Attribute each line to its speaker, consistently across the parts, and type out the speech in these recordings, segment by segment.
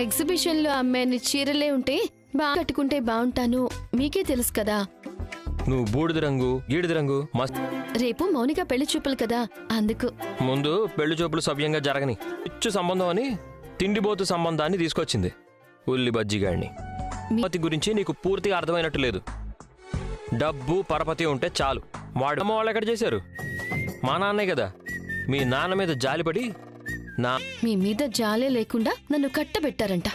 Speaker 1: ఎగ్జిబిషన్లో అమ్మాయిని చీరలే ఉంటే బాగా కట్టుకుంటే బాగుంటాను, మీకే తెలుసు కదా.
Speaker 2: నువ్వు బూడిద రంగు గీడిద రంగు
Speaker 1: రేపు మౌనిక పెళ్లి చూపులు కదా, అందుకు.
Speaker 2: ముందు పెళ్లి చూపులు సవ్యంగా జరగని ఇచ్చు సంబంధం అని తిండిబోతు సంబంధాన్ని తీసుకొచ్చింది ఉల్లి బజ్జిగాడిని. పతి గురించి నీకు పూర్తిగా అర్థమైనట్టు లేదు. డబ్బు పరపతి ఉంటే చాలు. వాడు అమ్మ వాళ్ళు ఎక్కడ చేశారు? మా నాన్నే కదా. మీ నాన్న మీద జాలిపడి
Speaker 1: మీ మీద జాలే లేకుండా నన్ను కట్టబెట్టారంట.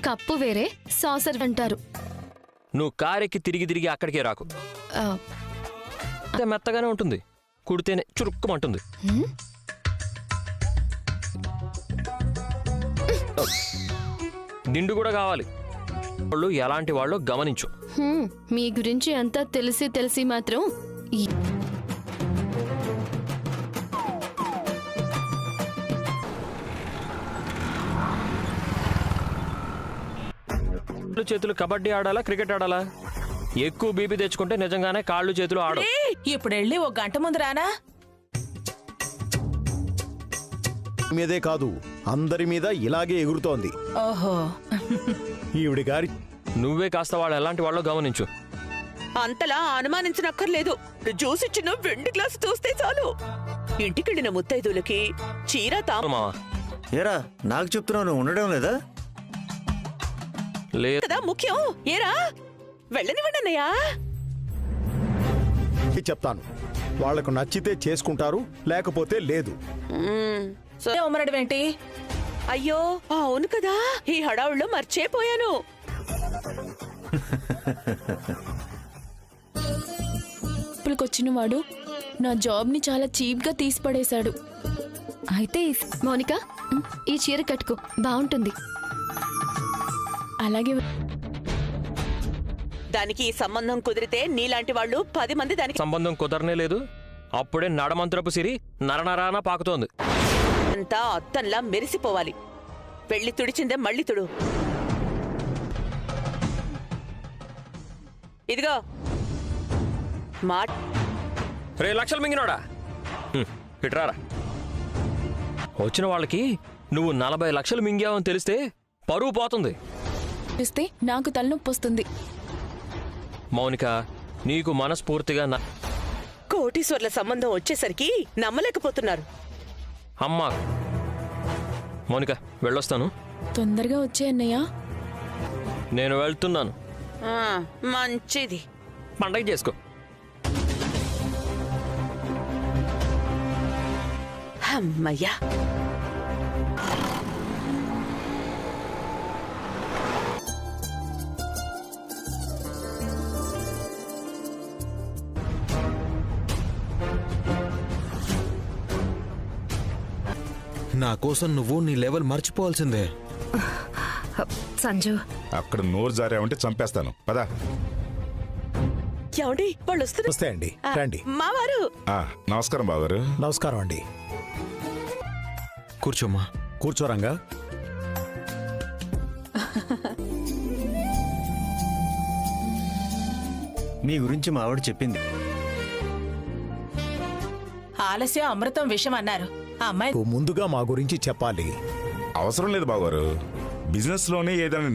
Speaker 1: కప్పు వేరే సాసర్ అంటారు.
Speaker 2: నువ్వు కారెక్కి తిరిగి తిరిగి అక్కడికే రాకు. మెత్తగానే ఉంటుంది, కుడితేనే చురుక్కుమంటుంది. దిండు కూడా కావాలి. వాళ్ళు ఎలాంటి వాళ్ళు గమనించు.
Speaker 1: మీ గురించి అంతా తెలిసి మాత్రం
Speaker 2: చేతులు కబడ్డీ ఆడాలా క్రికెట్ ఆడాలా? ఎక్కువ బీపీ తెచ్చుకుంటే నిజంగానే కాళ్ళు చేతులు ఆడ.
Speaker 3: ఇప్పుడు వెళ్ళి ఒక గంట ముందు రానా?
Speaker 4: మీదే కాదు, అందరి మీద ఇలాగే ఎగురుతోంది.
Speaker 3: ఓహో,
Speaker 4: ఈవిడి గారి
Speaker 2: నువ్వే కాస్త వాళ్ళు ఎలాంటి వాళ్ళో గమనించు.
Speaker 5: అంతలా అనుమానించనక్కర్లేదు. జ్యూస్ ఇచ్చిన వెండి గ్లాసు చూస్తే చాలు. ఇంటికెళ్ళిన ముత్తైదులకి చీర
Speaker 2: మావా
Speaker 6: ఏరా నాకు చెప్తున్నావు, ఉండడం లేదా?
Speaker 5: లేదా ముఖ్యం. ఏరా వెళ్ళనివ్వండి అన్నయ్యా.
Speaker 4: చెప్తాను, వాళ్లకు నచ్చితే చేసుకుంటారు, లేకపోతే లేదు.
Speaker 3: ఉమ్మరడం ఏంటి?
Speaker 5: అయ్యో అవును కదా, ఈ హడావుల్లో మర్చిపోయాను.
Speaker 7: వచ్చిన వాడు నా జాబ్ ని చాలా చీప్ గా తీసి పడేశాడు. అయితే
Speaker 1: మౌనిక, ఈ చీర కట్టుకో, బాగుంటుంది.
Speaker 7: అలాగే.
Speaker 5: దానికి ఈ సంబంధం కుదిరితే నీలాంటి వాళ్ళు 10 మంది దానికి.
Speaker 2: సంబంధం కుదరనే లేదు, అప్పుడే నడమంత్రపు సిరి నరనరాన పాకుతోంది.
Speaker 5: అంతా అత్తంలా మెరిసిపోవాలి. పెళ్లి తుడిచిందే మళ్ళీ తుడు. ఇదిగో
Speaker 2: రే లక్షలు మింగినోడా, ఇట్రారా. వచ్చిన వాళ్ళకి నువ్వు 40 లక్షలు మింగావని తెలిస్తే పరువు పోతుంది.
Speaker 7: నాకు తలనొప్పి వస్తుంది.
Speaker 2: మౌనిక, నీకు మనస్ఫూర్తిగా
Speaker 5: కోటీశ్వర్ల సంబంధం వచ్చేసరికి నమ్మలేకపోతున్నారు.
Speaker 2: అమ్మా మౌనిక, వెళ్ళొస్తాను.
Speaker 7: తొందరగా వచ్చే అన్నయ్య.
Speaker 2: నేను వెళ్తున్నాను.
Speaker 5: మంచిది,
Speaker 2: పండగ చేసుకో.
Speaker 5: అమ్మయ్యా.
Speaker 8: నా కోసం నువ్వు నీ లెవెల్ మర్చిపోవాల్సిందే.
Speaker 1: సంజు,
Speaker 9: అక్కడ నోరు జారావంటే చంపేస్తాను. పదా.
Speaker 5: ఏమండి వాళ్ళు
Speaker 4: వస్తాయండి, రండి.
Speaker 5: మావారు.
Speaker 9: నమస్కారం బావగారు.
Speaker 4: నమస్కారం అండి.
Speaker 8: కూర్చోమ్మా.
Speaker 4: కూర్చోరంగా.
Speaker 6: మీ గురించి మా ఆవిడ చెప్పింది.
Speaker 3: ఆలస్యం అమృతం విషయం అన్నారు. ఆ అమ్మాయి
Speaker 4: ముందుగా మా గురించి చెప్పాలి.
Speaker 9: అవసరం లేదు బావగారు, బిజినెస్ లోనే ఏదైనా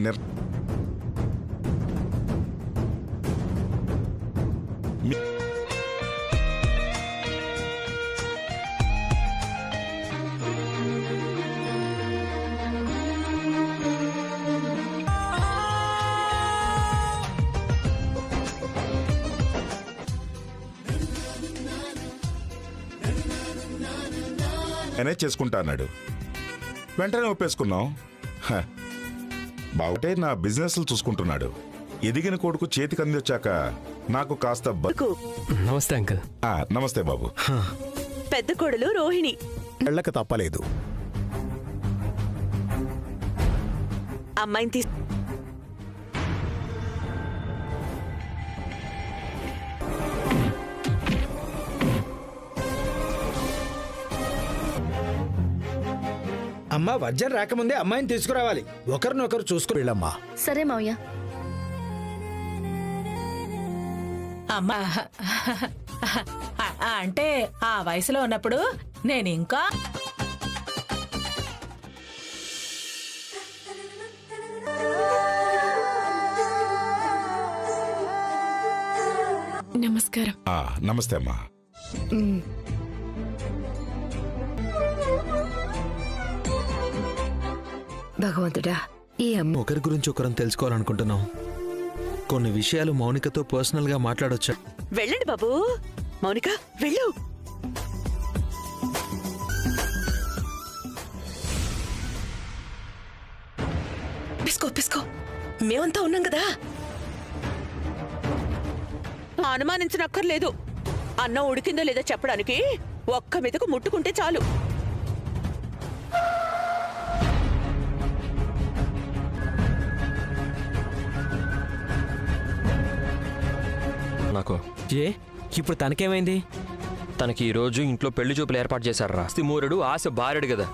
Speaker 9: మేనేజ్ చేసుకుంటా అన్నాడు. వెంటనే ఒప్పేసుకున్నాం. బాగుంటే నా బిజినెస్ చూసుకుంటున్నాడు. ఎదిగిన కొడుకు చేతికి అందించాక నాకు కాస్త
Speaker 2: నమస్తే అంకల్.
Speaker 9: నమస్తే బాబు.
Speaker 5: పెద్ద కొడులు రోహిణి.
Speaker 4: వెళ్ళక తప్పలేదు.
Speaker 5: అమ్మాయిని
Speaker 10: అమ్మా, వజ్రం రాకముందే అమ్మాయిని తీసుకురావాలి. ఒకరినొకరు చూసుకుని వెళ్ళమ్మా.
Speaker 1: సరే మావయ్య.
Speaker 3: అమ్మా అంటే ఆ వయసులో ఉన్నప్పుడు నేను ఇంకా
Speaker 7: నమస్కారం.
Speaker 9: నమస్తే అమ్మా.
Speaker 11: భగవంతుడా, ఈ అమ్మ
Speaker 8: ఒకరి గురించి ఒకరం తెలుసుకోవాలనుకుంటున్నాం. కొన్ని విషయాలు మౌనికతో పర్సనల్ గా మాట్లాడొచ్చా?
Speaker 5: వెళ్ళండి బాబు. మౌనిక వెళ్ళు.
Speaker 11: పిసుకో పిసుకో, మేమంతా ఉన్నాం కదా.
Speaker 5: అనుమానించనక్కర్లేదు. అన్నం ఉడికిందో లేదో చెప్పడానికి ఒక్క మెతుకు ముట్టుకుంటే చాలు.
Speaker 2: నాకు
Speaker 10: ఇప్పుడు తనకేమైంది?
Speaker 2: తనకి ఈ రోజు ఇంట్లో పెళ్లి చూపులు ఏర్పాటు చేశారా. మూరుడు ఆశ బారెడు కదా.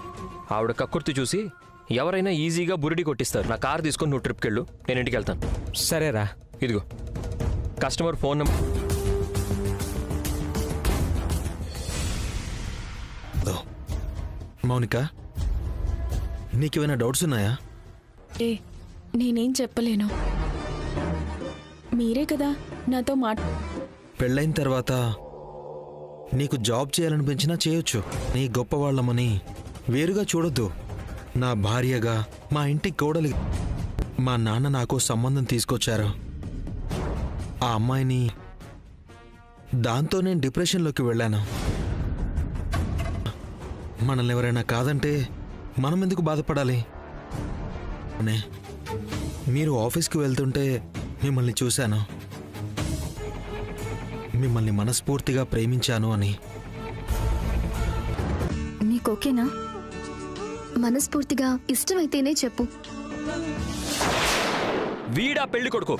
Speaker 2: ఆవిడ కక్కుర్తి చూసి ఎవరైనా ఈజీగా బురిడి కొట్టిస్తారు. నా కారు తీసుకొని నువ్వు ట్రిప్కి వెళ్ళు, నేను ఇంటికి వెళ్తాను.
Speaker 10: సరేరా.
Speaker 2: ఇదిగో కస్టమర్ ఫోన్ నెంబర్.
Speaker 8: మౌనిక, నీకేమైనా డౌట్స్ ఉన్నాయా?
Speaker 7: నేనేం చెప్పలేను. మీరే కదా నాతో
Speaker 8: పెళ్ళైన తర్వాత నీకు జాబ్ చేయాలనిపించినా చేయొచ్చు. నీ గొప్పవాళ్ళమని వేరుగా చూడొద్దు. నా భార్యగా, మా ఇంటికి కోడలి. మా నాన్న నాకు సంబంధం తీసుకొచ్చారు. ఆ అమ్మాయిని దాంతో నేను డిప్రెషన్లోకి వెళ్ళాను. మనల్ని ఎవరైనా కాదంటే మనం ఎందుకు బాధపడాలి? మీరు ఆఫీస్కి వెళ్తుంటే మిమ్మల్ని చూశాను. మిమ్మల్ని మనస్ఫూర్తిగా ప్రేమించాను అని.
Speaker 1: నీకోకేనా? మనస్ఫూర్తిగా ఇష్టమైతేనే చెప్పు.
Speaker 2: వీడా పెళ్లి కొడుకు.